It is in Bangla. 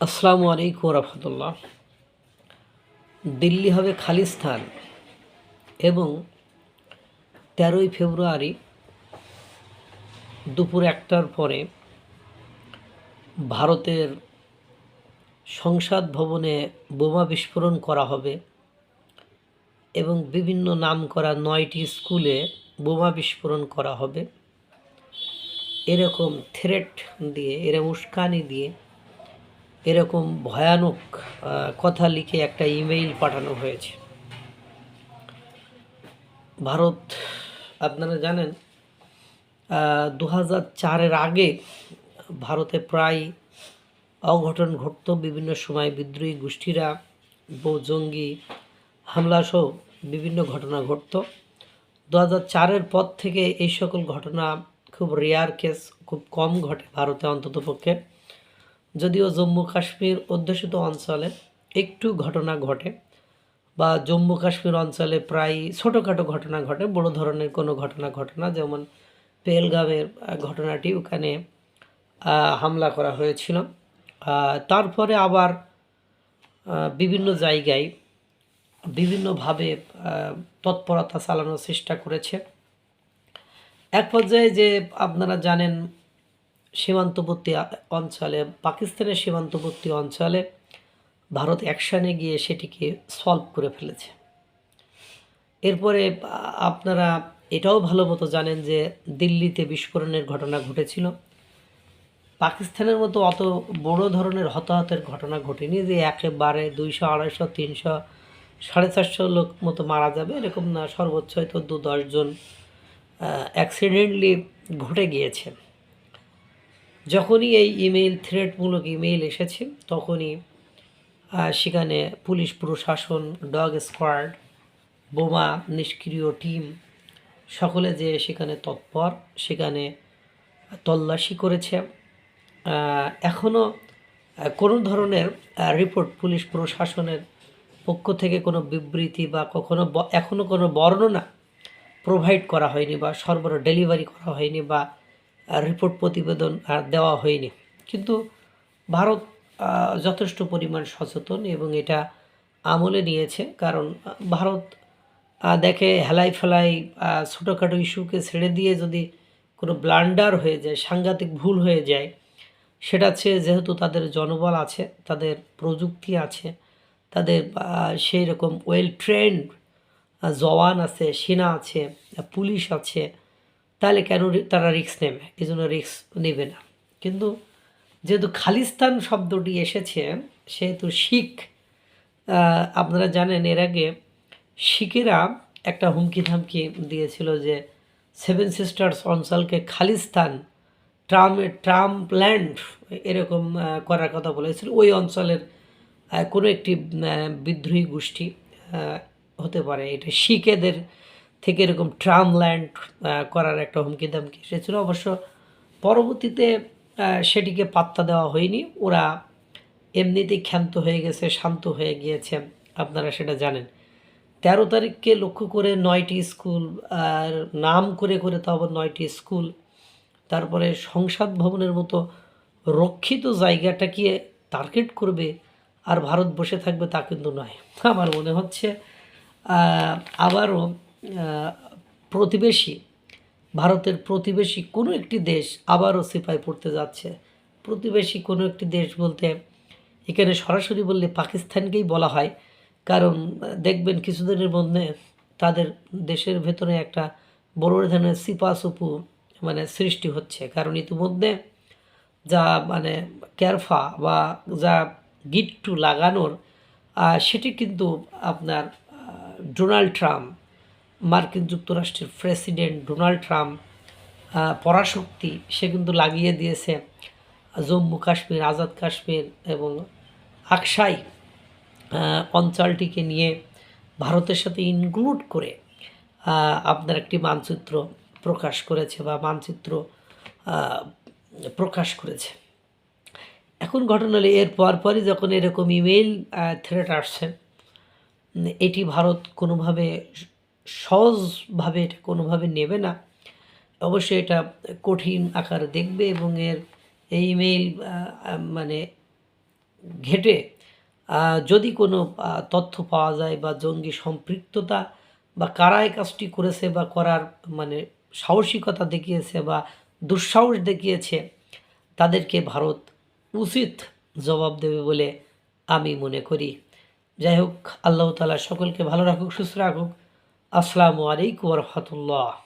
আসসালামু আলাইকুম রহমতুল্লাহ। দিল্লি হবে খালিস্তান এবং 13ই ফেব্রুয়ারি দুপুর 1টার পরে ভারতের সংসদ ভবনে বোমা বিস্ফোরণ করা হবে এবং বিভিন্ন নামকরা 9টি স্কুলে বোমা বিস্ফোরণ করা হবে। এরকম থ্রেট দিয়ে, এরকম উস্কানি দিয়ে, এরকম ভয়ানক কথা লিখে একটা ইমেইল পাঠানো হয়েছে। ভারত, আপনারা জানেন, 2004-এর আগে ভারতে প্রায় অঘটন ঘটত। বিভিন্ন সময় বিদ্রোহী গোষ্ঠীরা জঙ্গি হামলাসহ বিভিন্ন ঘটনা ঘটত। 2004-এর পর থেকে এই সকল ঘটনা খুব রেয়ার কেস, খুব কম ঘটে ভারতে অন্ততপক্ষে। যদিও জম্মু কাশ্মীর অধ্যুষিত অঞ্চলে একটু ঘটনা ঘটে, বা জম্মু কাশ্মীর অঞ্চলে প্রায় ছোটোখাটো ঘটনা ঘটে, বড় ধরনের কোনো ঘটনা ঘটে না। যেমন পেহেলগামের ঘটনাটি, ওখানে হামলা করা হয়েছিল। তারপরে আবার বিভিন্ন জায়গায় বিভিন্নভাবে তৎপরতা চালানোর চেষ্টা করেছে। এক পর্যায়ে, যে আপনারা জানেন, সীমান্তবর্তী অঞ্চলে, পাকিস্তানের সীমান্তবর্তী অঞ্চলে ভারত অ্যাকশানে গিয়ে সেটিকে সলভ করে ফেলেছে। এরপরে আপনারা এটাও ভালো মতো জানেন যে দিল্লিতে বিস্ফোরণের ঘটনা ঘটেছিল। পাকিস্তানের মতো অত বড় ধরনের হতাহতের ঘটনা ঘটেনি যে একেবারে 200, 250, 300, 450 লোক মতো মারা যাবে, এরকম না। সর্বোচ্চ হয়তো 2-10 জন অ্যাক্সিডেন্টলি ঘটে গিয়েছে। যখনই এই ইমেইল, থ্রেটমূলক ইমেইল এসেছে, তখনই সেখানে পুলিশ প্রশাসন, ডগ স্কোয়াড, বোমা নিষ্ক্রিয় টিম সকলে যে সেখানে তৎপর, সেখানে তল্লাশি করেছে। এখনও কোনো ধরনের রিপোর্ট পুলিশ প্রশাসনের পক্ষ থেকে কোনো বিবৃতি বা এখনও কোনো বর্ণনা প্রোভাইড করা হয়নি, বা সরবরাহ ডেলিভারি করা হয়নি, বা রিপোর্ট প্রতিবেদন দেওয়া হয়নি। কিন্তু ভারত যথেষ্ট পরিমাণ সচেতন এবং এটা আমলে নিয়েছে। কারণ ভারত দেখে হেলাই ফেলাই ছোটোখাটো ইস্যুকে ছেড়ে দিয়ে যদি কোনো ব্লান্ডার হয়ে যায়, সাংঘাতিক ভুল হয়ে যায়, সেটা হচ্ছে, যেহেতু তাদের জনবল আছে, তাদের প্রযুক্তি আছে, তাদের সেই রকম ওয়েল ট্রেন্ড জওয়ান আছে, সেনা আছে, পুলিশ আছে, তাহলে কেন তারা রিস্ক নেবে? এই জন্য রিস্ক নেবে না। কিন্তু যেহেতু খালিস্তান শব্দটি এসেছে, সেহেতু শিখ, আপনারা জানেন এর আগে শিখেরা একটা হুমকি ধামকি দিয়েছিল যে 7 সিস্টার্স অঞ্চলকে খালিস্তান, ট্রাম্পল্যান্ড এরকম করার কথা বলেছিল। ওই অঞ্চলের কোনো একটি বিদ্রোহী গোষ্ঠী হতে পারে, এটা শিখেদের থেকে এরকম ট্রামল্যান্ড করার একটা হুমকি ধামকি এসেছিল। অবশ্য পরবর্তীতে সেটিকে পাত্তা দেওয়া হয়নি, ওরা এমনিতেই ক্ষান্ত হয়ে গেছে, শান্ত হয়ে গিয়েছে, আপনারা সেটা জানেন। 13 তারিখকে লক্ষ্য করে 9টি স্কুল, আর নাম করে করে তো আবার 9টি স্কুল, তারপরে সংসদ ভবনের মতো রক্ষিত জায়গাটাকে টার্গেট করবে আর ভারত বসে থাকবে, তা কিন্তু নয়। আমার মনে হচ্ছে আবারও প্রতিবেশী, ভারতের প্রতিবেশী কোনো একটি দেশ আবারও সিপাই পড়তে যাচ্ছে। প্রতিবেশী কোনো একটি দেশ বলতে এখানে সরাসরি বললে পাকিস্তানকেই বলা হয়। কারণ দেখবেন কিছুদিনের মধ্যে তাদের দেশের ভেতরে একটা বড় ধরনের সিপাসুপু সৃষ্টি হচ্ছে। কারণ ইতিমধ্যে যা ক্যারফা বা যা গিট্টু লাগানোর, সেটি কিন্তু আপনার ডোনাল্ড ট্রাম্প, মার্কিন যুক্তরাষ্ট্রের প্রেসিডেন্ট ডোনাল্ড ট্রাম্প পরাশক্তি সে কিন্তু লাগিয়ে দিয়েছে জম্মু কাশ্মীর, আজাদ কাশ্মীর এবং আকসাই অঞ্চলটিকে নিয়ে ভারতের সাথে ইনক্লুড করে আপনার একটি মানচিত্র প্রকাশ করেছে, বা মানচিত্র প্রকাশ করেছে। এখন ঘটনা হলে এর পরপরই যখন এরকম ইমেইল থ্রেট আসছে, এটি ভারত কোনোভাবে সহজভাবে এটা কোনোভাবে নেবে না। অবশ্যই এটা কঠিন আকারে দেখবে এবং এই ইমেইল ঘেঁটে যদি কোনো তথ্য পাওয়া যায় বা জঙ্গি সম্পৃক্ততা বা কারা এই কাজটি করেছে বা করার মানে সাহসিকতা দেখিয়েছে বা দুঃসাহস দেখিয়েছে, তাদেরকে ভারত উচিত জবাব দেবে বলে আমি মনে করি। যাই হোক, আল্লাহ তাআলা সকলকে ভালো রাখুক, সুস্থ রাখুক। আসসালামু আলাইকুম ওয়া রাহমাতুল্লাহ।